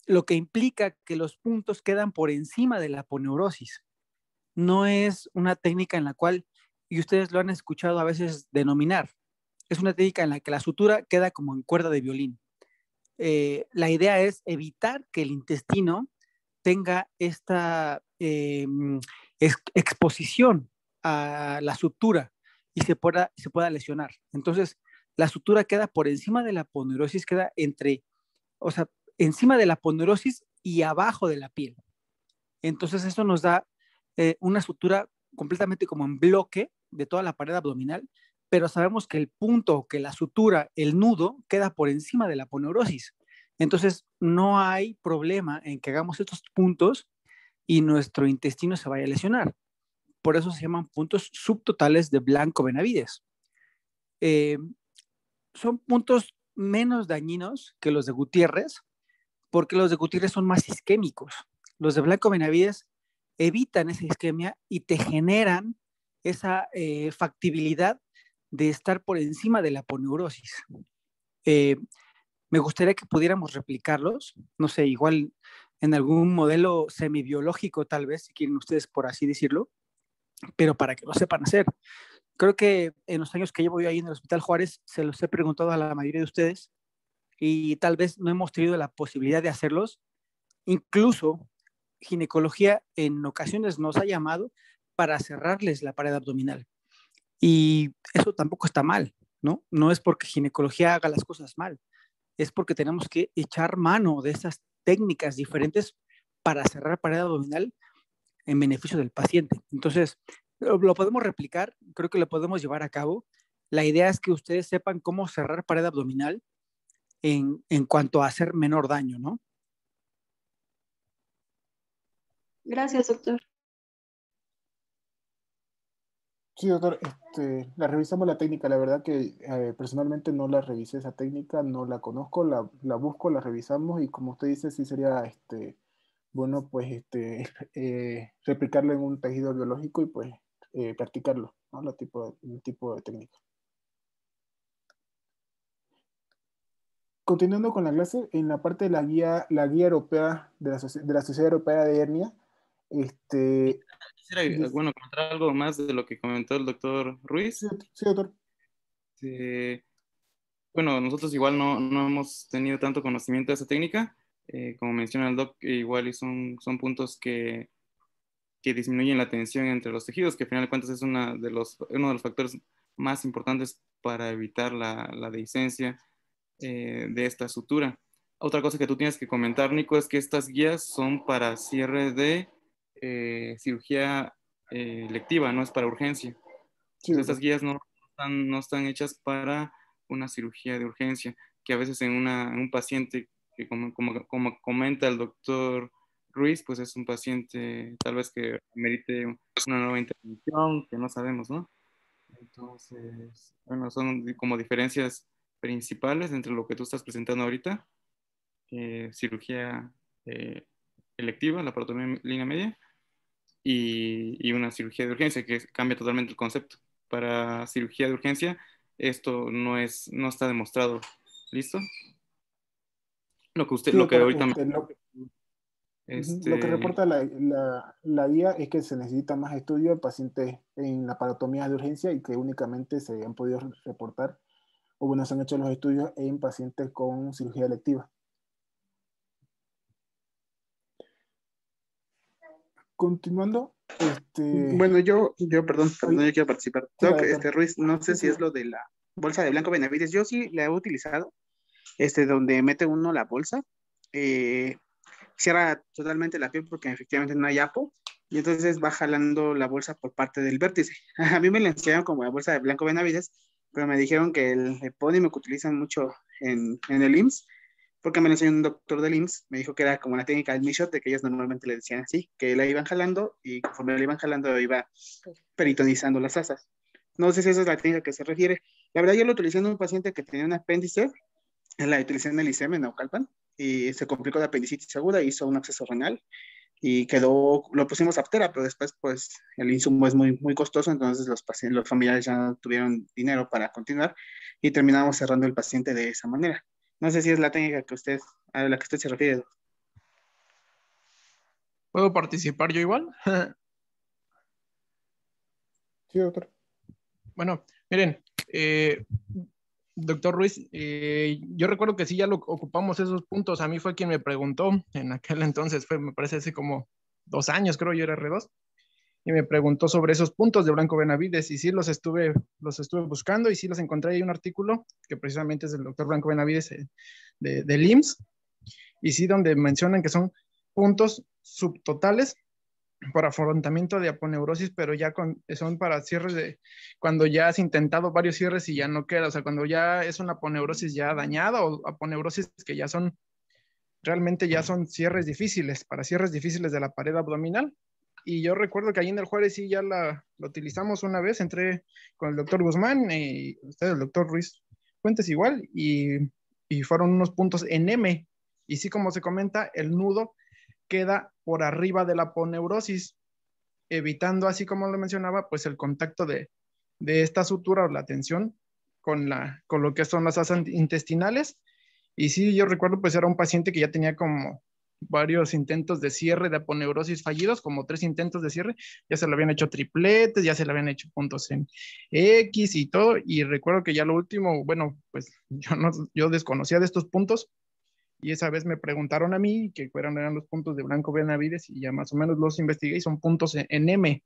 lo que implica que los puntos quedan por encima de la aponeurosis. No es una técnica en la cual, y ustedes lo han escuchado a veces denominar, es una técnica en la que la sutura queda como en cuerda de violín. La idea es evitar que el intestino tenga esta exposición a la sutura y se pueda lesionar. Entonces, la sutura queda por encima de la aponeurosis, queda o sea, encima de la aponeurosis y abajo de la piel. Entonces eso nos da una sutura completamente como en bloque de toda la pared abdominal, pero sabemos que el punto, que la sutura, el nudo, queda por encima de la aponeurosis. Entonces no hay problema en que hagamos estos puntos y nuestro intestino se vaya a lesionar. Por eso se llaman puntos subtotales de Blanco-Benavides. Son puntos menos dañinos que los de Gutiérrez, porque los de Gutiérrez son más isquémicos. Los de Blanco-Benavides evitan esa isquemia y te generan esa factibilidad de estar por encima de la aponeurosis. Me gustaría que pudiéramos replicarlos, no sé, igual en algún modelo semibiológico tal vez, si quieren ustedes por así decirlo, pero para que lo sepan hacer. Creo que en los años que llevo yo ahí en el Hospital Juárez, se los he preguntado a la mayoría de ustedes y tal vez no hemos tenido la posibilidad de hacerlos. Incluso ginecología en ocasiones nos ha llamado para cerrarles la pared abdominal. Y eso tampoco está mal, ¿no? No es porque ginecología haga las cosas mal, es porque tenemos que echar mano de esas técnicas diferentes para cerrar pared abdominal en beneficio del paciente. Entonces, lo podemos replicar, creo que lo podemos llevar a cabo. La idea es que ustedes sepan cómo cerrar pared abdominal en cuanto a hacer menor daño, ¿no? Gracias, doctor. Sí, doctor, la revisamos la técnica, la verdad que personalmente no la revisé esa técnica, no la conozco, la busco, la revisamos y como usted dice, sí sería bueno pues replicarlo en un tejido biológico y pues practicarlo, ¿no? El tipo de técnica. Continuando con la clase, en la parte de la guía europea de la Sociedad Europea de Hernia, Quisiera, bueno, comentar algo más de lo que comentó el doctor Ruiz. Sí, doctor. Bueno, nosotros igual no hemos tenido tanto conocimiento de esa técnica. Como menciona el doc, igual y son puntos que disminuyen la tensión entre los tejidos, que al final de cuentas es uno de los factores más importantes para evitar la dehiscencia de esta sutura. Otra cosa que tú tienes que comentar, Nico, es que estas guías son para cierre de cirugía electiva, no es para urgencia. Sí, estas guías no están hechas para una cirugía de urgencia, que a veces en un paciente que como comenta el doctor Ruiz, pues es un paciente tal vez que merite una nueva intervención, que no sabemos, ¿no? Entonces, bueno, son como diferencias principales entre lo que tú estás presentando ahorita, cirugía electiva, la parotomía línea media, y una cirugía de urgencia, que cambia totalmente el concepto. Para cirugía de urgencia, esto no está demostrado. ¿Listo? Lo que sí, doctor, ahorita lo que reporta la guía es que se necesita más estudio en pacientes en la parotomía de urgencia y que únicamente se han podido reportar, o bueno, se han hecho los estudios en pacientes con cirugía electiva. Continuando. Bueno, yo quiero participar. Sí, Doc, Ruiz, no sé si es lo de la bolsa de Blanco-Benavides. Yo sí la he utilizado, donde mete uno la bolsa, cierra totalmente la piel porque efectivamente no hay apo, y entonces va jalando la bolsa por parte del vértice. A mí me la enseñaron como la bolsa de Blanco-Benavides, pero me dijeron que el epónimo que utilizan mucho en el IMSS, porque me lo enseñó un doctor del IMSS, me dijo que era como la técnica del Michot, de que ellos normalmente le decían así, que la iban jalando y conforme la iban jalando iba peritonizando las asas. No sé si esa es la técnica que se refiere. La verdad yo lo utilicé en un paciente que tenía un apéndice, la utilicé en el ICEM en Naucalpan, y se complicó de apendicitis aguda, hizo un absceso renal y lo pusimos a Aptera, pero después pues el insumo es muy, muy costoso, entonces los familiares ya no tuvieron dinero para continuar y terminamos cerrando el paciente de esa manera. No sé si es la técnica a la que usted se refiere. ¿Puedo participar yo igual? Sí, doctor. Bueno, miren, doctor Ruiz, yo recuerdo que sí ya lo ocupamos esos puntos. A mí fue quien me preguntó en aquel entonces, me parece hace como 2 años, creo yo era R2, y me preguntó sobre esos puntos de Blanco-Benavides y sí los estuve buscando y sí los encontré. Hay un artículo que precisamente es del doctor Blanco-Benavides del IMSS, y sí donde mencionan que son puntos subtotales por afrontamiento de aponeurosis, pero ya son para cierres de cuando ya has intentado varios cierres y ya no queda, o sea, cuando ya es una aponeurosis ya dañada o aponeurosis que ya son, realmente ya son cierres difíciles, para cierres difíciles de la pared abdominal. Y yo recuerdo que ahí en el Juárez sí ya la utilizamos una vez, entré con el doctor Guzmán y usted, el doctor Ruiz Fuentes igual, y fueron unos puntos en M. Y sí, como se comenta, el nudo queda por arriba de la aponeurosis, evitando, así como lo mencionaba, pues el contacto de esta sutura o la tensión con lo que son las asas intestinales. Y sí, yo recuerdo, pues era un paciente que ya tenía como varios intentos de cierre de aponeurosis fallidos, como 3 intentos de cierre, ya se le habían hecho tripletes, ya se le habían hecho puntos en X y todo, y recuerdo que ya lo último, bueno, pues yo desconocía de estos puntos, y esa vez me preguntaron a mí que eran los puntos de Blanco Benavides, y ya más o menos los investigué, y son puntos en M.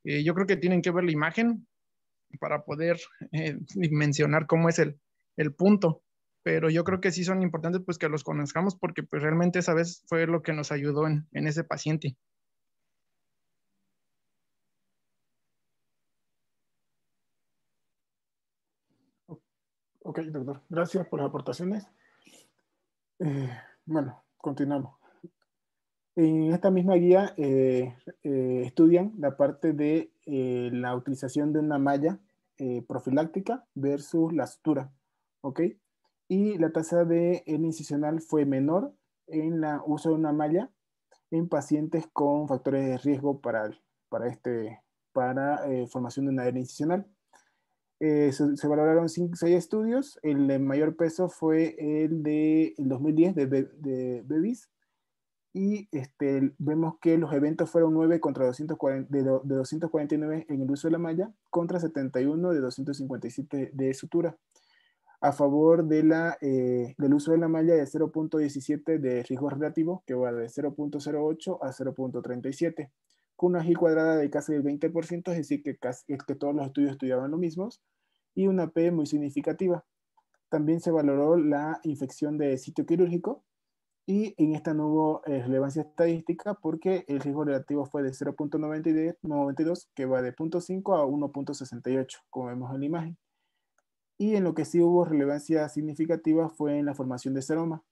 Yo creo que tienen que ver la imagen para poder mencionar cómo es el punto, pero yo creo que sí son importantes pues que los conozcamos porque pues realmente esa vez fue lo que nos ayudó en ese paciente. Ok, doctor. Gracias por las aportaciones. Bueno, continuamos. En esta misma guía estudian la parte de la utilización de una malla profiláctica versus la sutura, ¿ok? Y la tasa de hernia incisional fue menor en el uso de una malla en pacientes con factores de riesgo para formación de una hernia incisional. Se valoraron 6 estudios. El de mayor peso fue el de 2010 de Bevis. Y vemos que los eventos fueron 9 contra 240, de 249 en el uso de la malla contra 71 de 257 de sutura. A favor del uso de la malla de 0.17 de riesgo relativo, que va de 0.08 a 0.37, con una G cuadrada de casi el 20%, es decir, que todos los estudios estudiaban lo mismos, y una P muy significativa. También se valoró la infección de sitio quirúrgico, y en esta no hubo relevancia estadística porque el riesgo relativo fue de 0.92, que va de 0.5 a 1.68, como vemos en la imagen. Y en lo que sí hubo relevancia significativa fue en la formación de seroma.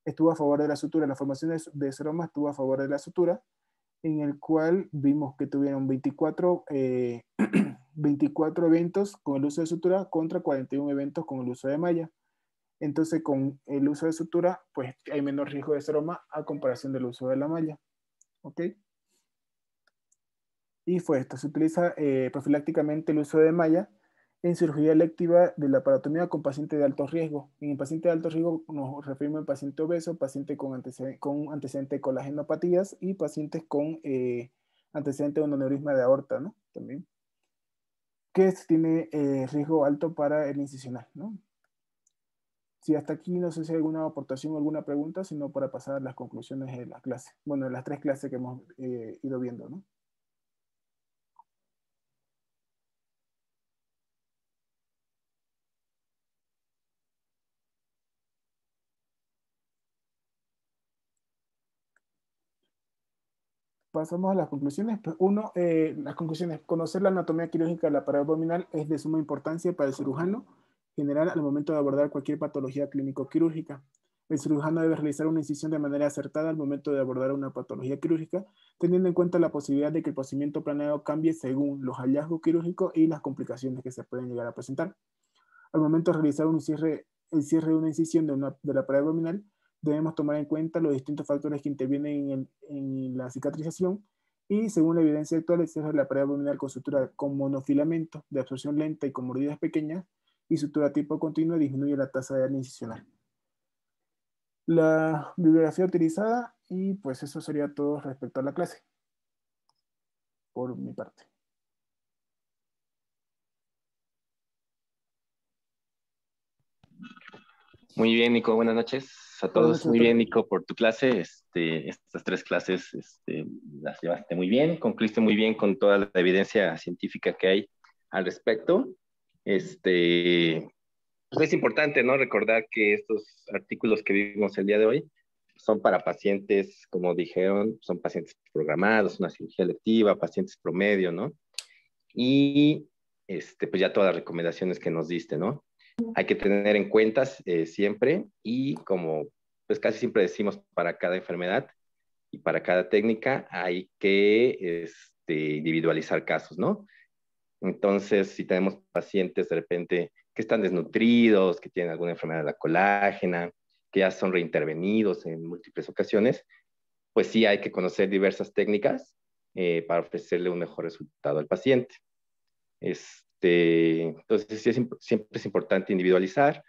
Estuvo a favor de la sutura. La formación de seroma estuvo a favor de la sutura, en el cual vimos que tuvieron 24 eventos con el uso de sutura contra 41 eventos con el uso de malla. Entonces, con el uso de sutura, pues hay menor riesgo de seroma a comparación del uso de la malla. ¿Ok? Y fue esto. Se utiliza profilácticamente el uso de malla en cirugía electiva de la paratomía con paciente de alto riesgo. En el paciente de alto riesgo nos referimos al paciente obeso, paciente con antecedente de colagenopatías y pacientes con antecedente de un aneurisma de aorta, ¿no? También. Que tiene riesgo alto para hernia incisional, ¿no? Sí, hasta aquí no sé si hay alguna aportación o alguna pregunta, sino para pasar a las conclusiones de la clase. Bueno, de las 3 clases que hemos ido viendo, ¿no? Pasamos a las conclusiones. Pues las conclusiones. Conocer la anatomía quirúrgica de la pared abdominal es de suma importancia para el cirujano general al momento de abordar cualquier patología clínico-quirúrgica. El cirujano debe realizar una incisión de manera acertada al momento de abordar una patología quirúrgica, teniendo en cuenta la posibilidad de que el procedimiento planeado cambie según los hallazgos quirúrgicos y las complicaciones que se pueden llegar a presentar. Al momento de realizar el cierre de una incisión de la pared abdominal, debemos tomar en cuenta los distintos factores que intervienen en la cicatrización y, según la evidencia actual, el cierre de la pared abdominal con sutura con monofilamento de absorción lenta y con mordidas pequeñas y sutura tipo continua disminuye la tasa de hernia incisional. La bibliografía utilizada, y pues eso sería todo respecto a la clase, por mi parte. Muy bien, Nico, buenas noches a todos. Muy bien, Nico, por tu clase. Estas 3 clases las llevaste muy bien, concluiste muy bien con toda la evidencia científica que hay al respecto. Pues es importante, ¿no? Recordar que estos artículos que vimos el día de hoy son para pacientes, como dijeron, son pacientes programados, una cirugía electiva, pacientes promedio, ¿no? Y pues ya todas las recomendaciones que nos diste, ¿no? Hay que tener en cuenta siempre, y como pues casi siempre decimos, para cada enfermedad y para cada técnica hay que individualizar casos, ¿no? Entonces, si tenemos pacientes de repente que están desnutridos, que tienen alguna enfermedad de la colágena, que ya son reintervenidos en múltiples ocasiones, pues sí hay que conocer diversas técnicas para ofrecerle un mejor resultado al paciente. Entonces, sí siempre es importante individualizar,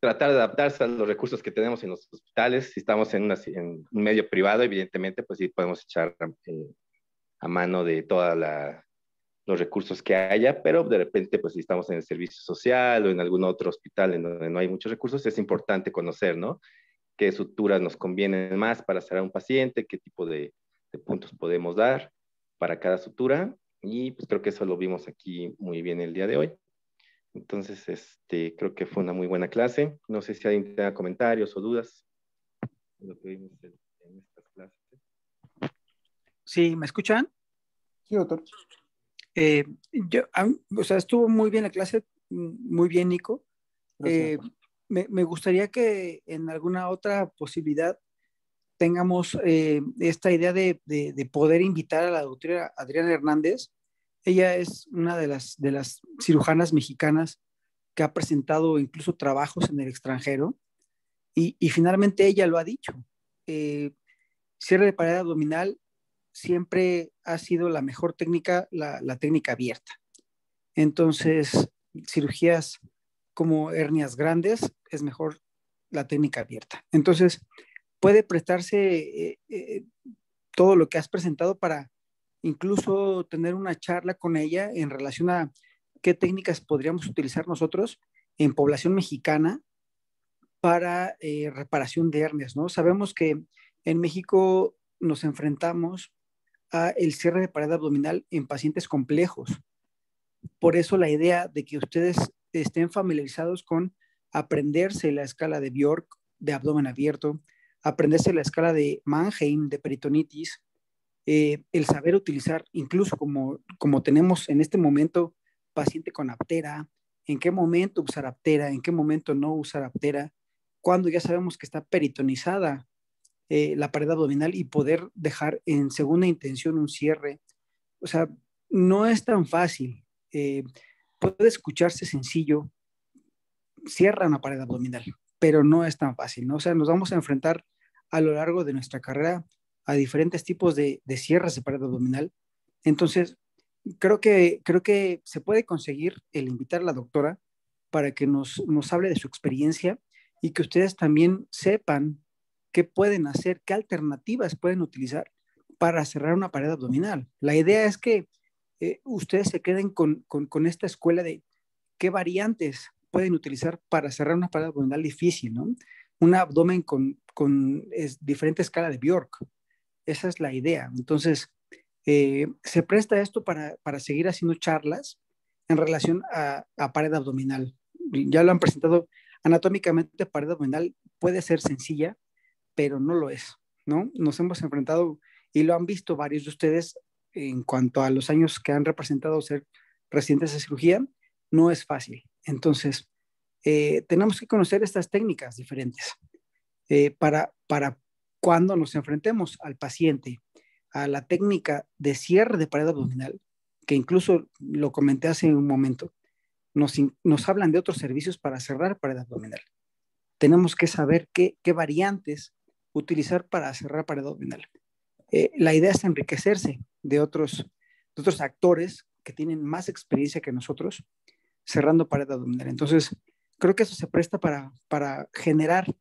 tratar de adaptarse a los recursos que tenemos en los hospitales. Si estamos en un medio privado, evidentemente, pues sí podemos echar a mano de todos los recursos que haya, pero de repente, pues si estamos en el servicio social o en algún otro hospital en donde no hay muchos recursos, es importante conocer, ¿no? Qué suturas nos convienen más para cerrar un paciente, qué tipo de puntos podemos dar para cada sutura, y pues creo que eso lo vimos aquí muy bien el día de hoy. Entonces, creo que fue una muy buena clase. No sé si alguien tenga comentarios o dudas de lo que vimos en estas clases. Sí, ¿me escuchan? Sí, doctor. O sea, estuvo muy bien la clase, muy bien, Nico. Me gustaría que en alguna otra posibilidad tengamos esta idea de poder invitar a la doctora Adriana Hernández. Ella es una de las cirujanas mexicanas que ha presentado incluso trabajos en el extranjero, y finalmente ella lo ha dicho. Cierre de pared abdominal siempre ha sido la mejor técnica, la técnica abierta. Entonces, cirugías como hernias grandes, es mejor la técnica abierta. Entonces, puede prestarse todo lo que has presentado para incluso tener una charla con ella en relación a qué técnicas podríamos utilizar nosotros en población mexicana para reparación de hernias, ¿no? Sabemos que en México nos enfrentamos a el cierre de pared abdominal en pacientes complejos. Por eso la idea de que ustedes estén familiarizados con aprenderse la escala de Bjork de abdomen abierto, aprenderse la escala de Mannheim de peritonitis, el saber utilizar, incluso como tenemos en este momento paciente con aptera, en qué momento usar aptera, en qué momento no usar aptera, cuando ya sabemos que está peritonizada la pared abdominal, y poder dejar en segunda intención un cierre. O sea, no es tan fácil. Puede escucharse sencillo, cierra una pared abdominal, pero no es tan fácil, ¿no? O sea, nos vamos a enfrentar a lo largo de nuestra carrera a diferentes tipos de cierres de pared abdominal. Entonces, creo que se puede conseguir el invitar a la doctora para que nos hable de su experiencia, y que ustedes también sepan qué pueden hacer, qué alternativas pueden utilizar para cerrar una pared abdominal. La idea es que ustedes se queden con esta escuela de qué variantes pueden utilizar para cerrar una pared abdominal difícil, ¿no? Un abdomen con diferente escala de Bjork. Esa es la idea. Entonces, se presta esto para seguir haciendo charlas en relación a pared abdominal. Ya lo han presentado anatómicamente. Pared abdominal puede ser sencilla, pero no lo es, ¿no? Nos hemos enfrentado, y lo han visto varios de ustedes en cuanto a los años que han representado ser residentes de cirugía, no es fácil. Entonces, tenemos que conocer estas técnicas diferentes para cuando nos enfrentemos al paciente a la técnica de cierre de pared abdominal, que incluso lo comenté hace un momento, nos hablan de otros servicios para cerrar pared abdominal. Tenemos que saber qué variantes utilizar para cerrar pared abdominal. La idea es enriquecerse de otros actores que tienen más experiencia que nosotros cerrando pared abdominal. Entonces, creo que eso se presta para generar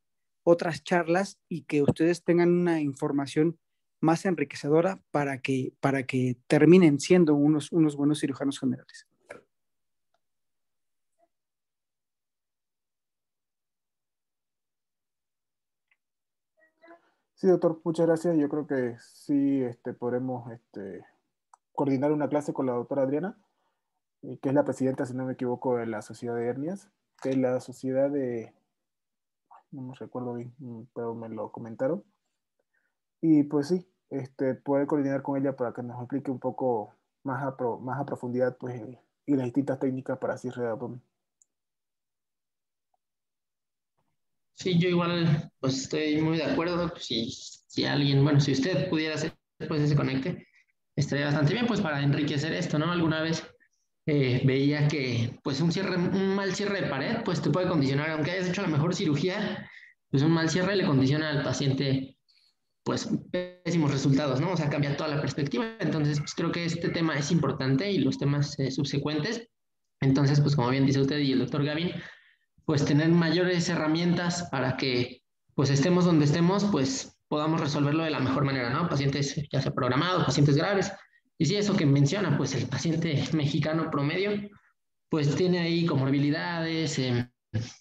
otras charlas, y que ustedes tengan una información más enriquecedora para que terminen siendo unos buenos cirujanos generales. Sí, doctor, muchas gracias. Yo creo que sí podremos coordinar una clase con la doctora Adriana, que es la presidenta, si no me equivoco, de la Sociedad de Hernias, de la Sociedad de... No me recuerdo bien, pero me lo comentaron. Y pues sí, poder coordinar con ella para que nos explique un poco más a profundidad pues, y las distintas técnicas para cierre de abdomen. Sí, yo igual, pues estoy muy de acuerdo. Si alguien, bueno, si usted pudiera hacer pues ese conecte, estaría bastante bien, pues para enriquecer esto, ¿no? Alguna vez veía que, pues un mal cierre de pared, pues te puede condicionar, aunque hayas hecho la mejor cirugía, pues un mal cierre le condiciona al paciente, pues pésimos resultados, ¿no? O sea, cambia toda la perspectiva. Entonces, pues creo que este tema es importante y los temas subsecuentes. Entonces, pues como bien dice usted y el doctor Gavin, pues tener mayores herramientas para que pues estemos donde estemos, pues podamos resolverlo de la mejor manera, ¿no? Pacientes ya sea programados, pacientes graves. Y sí, eso que menciona, pues el paciente mexicano promedio, pues tiene ahí comorbilidades,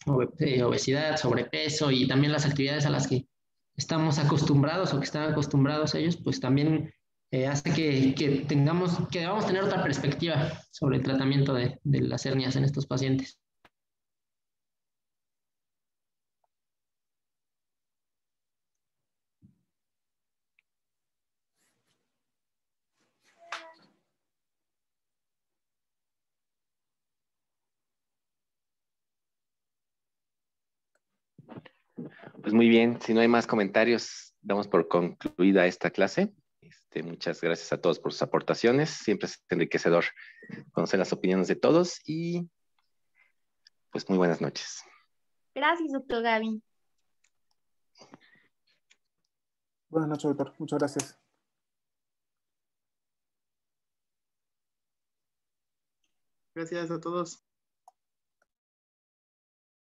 obesidad, sobrepeso y también las actividades a las que estamos acostumbrados o que están acostumbrados ellos, pues también hace que debamos tener otra perspectiva sobre el tratamiento de las hernias en estos pacientes. Pues muy bien, si no hay más comentarios, damos por concluida esta clase. Muchas gracias a todos por sus aportaciones. Siempre es enriquecedor conocer las opiniones de todos y pues muy buenas noches. Gracias, doctor Gavin. Buenas noches, doctor. Muchas gracias. Gracias a todos.